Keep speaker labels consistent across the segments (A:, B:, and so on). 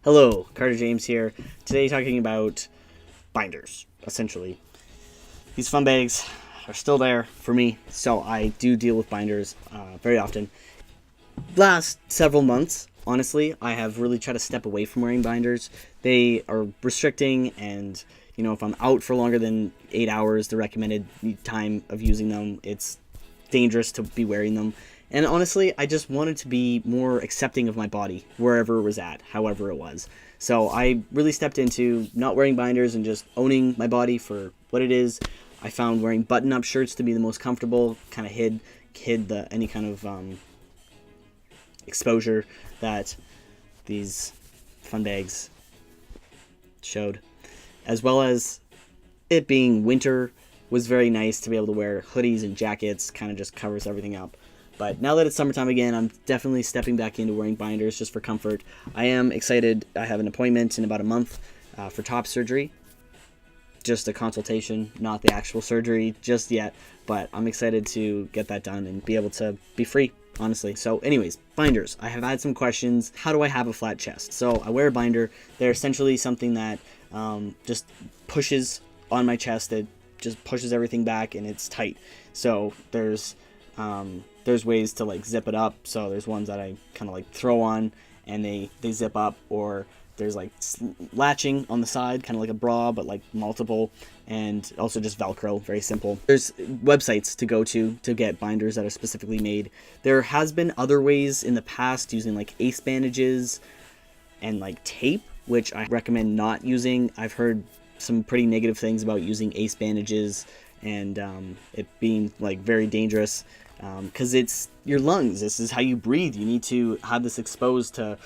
A: Hello, Carter James here. Today talking about binders, essentially. These fun bags are still there for me, so I do deal with binders very often. Last several months, honestly, I have really tried to step away from wearing binders. They are restricting, and if I'm out for longer than 8 hours, the recommended time of using them, it's dangerous to be wearing them. And honestly, I just wanted to be more accepting of my body wherever it was at, however it was. So I really stepped into not wearing binders and just owning my body for what it is. I found wearing button-up shirts to be the most comfortable, kind of hid any kind of exposure that these fun bags showed. As well as it being winter was very nice to be able to wear hoodies and jackets, kind of just covers everything up. But now that it's summertime again, I'm definitely stepping back into wearing binders just for comfort. I am excited. I have an appointment in about a month for top surgery. Just a consultation, not the actual surgery just yet. But I'm excited to get that done and be able to be free, honestly. So anyways, binders. I have had some questions. How do I have a flat chest? So I wear a binder. They're essentially something that just pushes on my chest. It just pushes everything back and it's tight. So there's ways to like zip it up. So there's ones that I kind of like throw on and they zip up, or there's like latching on the side, kind of like a bra, but like multiple, and also just Velcro, very simple. There's websites to go to get binders that are specifically made. There has been other ways in the past using like ace bandages and like tape, which I recommend not using. I've heard some pretty negative things about using ace bandages and it being like very dangerous because it's your lungs. This is how you breathe. You need to have this exposed to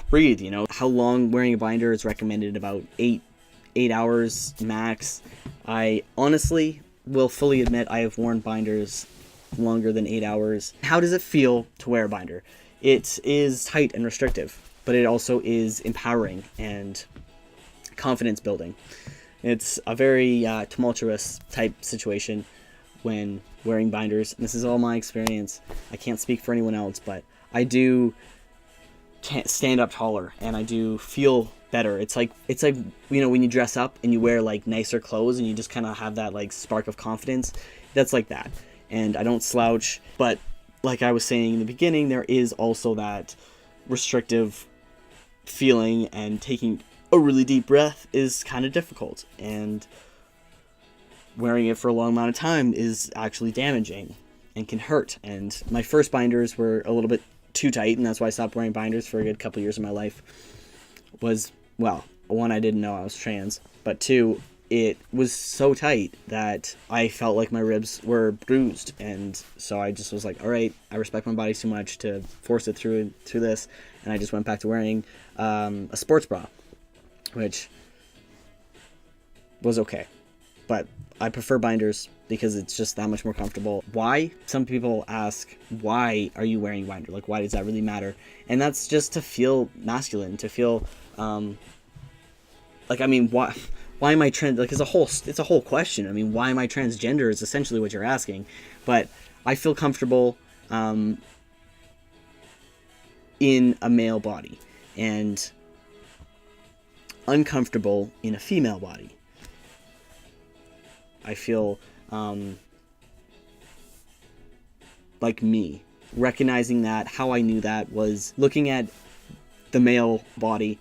A: breathe. How long wearing a binder is recommended? About 8 hours max. I honestly will fully admit I have worn binders longer than 8 hours. How does it feel to wear a binder? It is tight and restrictive, but it also is empowering and confidence building. It's a very tumultuous type situation when wearing binders. And this is all my experience. I can't speak for anyone else, but I do stand up taller and I do feel better. It's like when you dress up and you wear like nicer clothes and you just kind of have that like spark of confidence. That's like that. And I don't slouch, but like I was saying in the beginning, there is also that restrictive feeling, and taking a really deep breath is kind of difficult, and wearing it for a long amount of time is actually damaging and can hurt. And my first binders were a little bit too tight, and that's why I stopped wearing binders for a good couple years of my life. One, I didn't know I was trans, but two, it was so tight that I felt like my ribs were bruised, and so I just was like, all right, I respect my body too much to force it through this, and I just went back to wearing a sports bra, which was okay. But I prefer binders because it's just that much more comfortable. Why? Some people ask, why are you wearing a binder? Like, why does that really matter? And that's just to feel masculine, to feel, why am I trans? Like, it's a whole question. I mean, why am I transgender is essentially what you're asking. But I feel comfortable in a male body and uncomfortable in a female body. I feel like me. Recognizing that, how I knew that was looking at the male body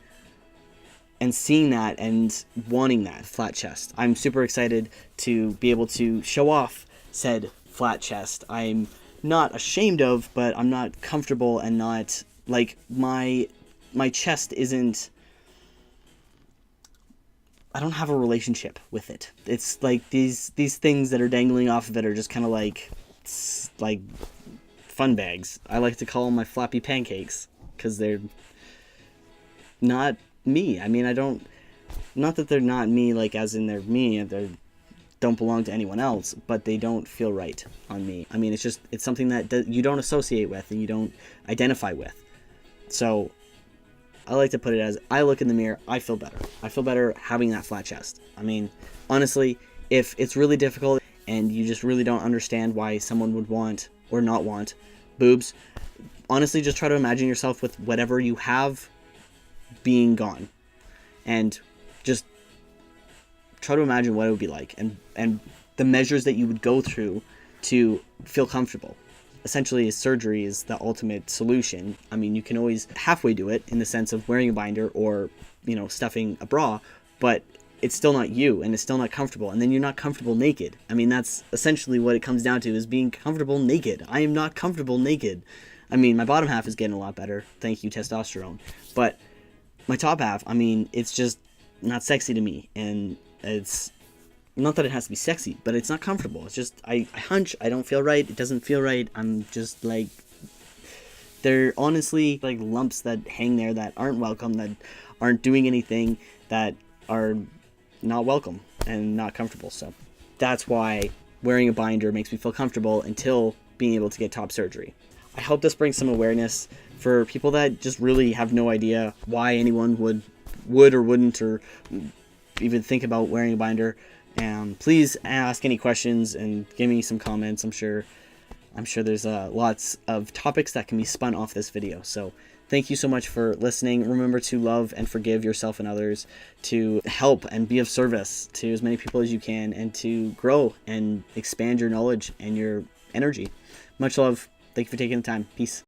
A: and seeing that and wanting that flat chest. I'm super excited to be able to show off said flat chest. I'm not ashamed of, but I'm not comfortable, and not like my chest isn't, I don't have a relationship with it. It's like these things that are dangling off of it are just kind of like fun bags. I like to call them my flappy pancakes because they're not me. I mean, not that they're not me, like as in they're me, they don't belong to anyone else, but they don't feel right on me. I mean, it's something that you don't associate with and you don't identify with. So I like to put it as, I look in the mirror, I feel better. I feel better having that flat chest. I mean, honestly, if it's really difficult and you just really don't understand why someone would want or not want boobs, honestly, just try to imagine yourself with whatever you have being gone. And just try to imagine what it would be like, and the measures that you would go through to feel comfortable. Essentially, surgery is the ultimate solution. I mean, you can always halfway do it in the sense of wearing a binder or, stuffing a bra, but it's still not you, and it's still not comfortable, and then you're not comfortable naked. I mean, that's essentially what it comes down to, is being comfortable naked. I am not comfortable naked. I mean, my bottom half is getting a lot better, thank you, testosterone, but my top half, I mean, it's just not sexy to me, and it's not that it has to be sexy, but it's not comfortable. It's just, I hunch, I don't feel right, it doesn't feel right. I'm just like, they're honestly like lumps that hang there that aren't welcome, that aren't doing anything, that are not welcome and not comfortable. So that's why wearing a binder makes me feel comfortable until being able to get top surgery. I hope this brings some awareness for people that just really have no idea why anyone would or wouldn't or even think about wearing a binder. Please ask any questions and give me some comments. I'm sure there's lots of topics that can be spun off this video. So thank you so much for listening. Remember to love and forgive yourself and others, to help and be of service to as many people as you can, and to grow and expand your knowledge and your energy. Much love. Thank you for taking the time. Peace.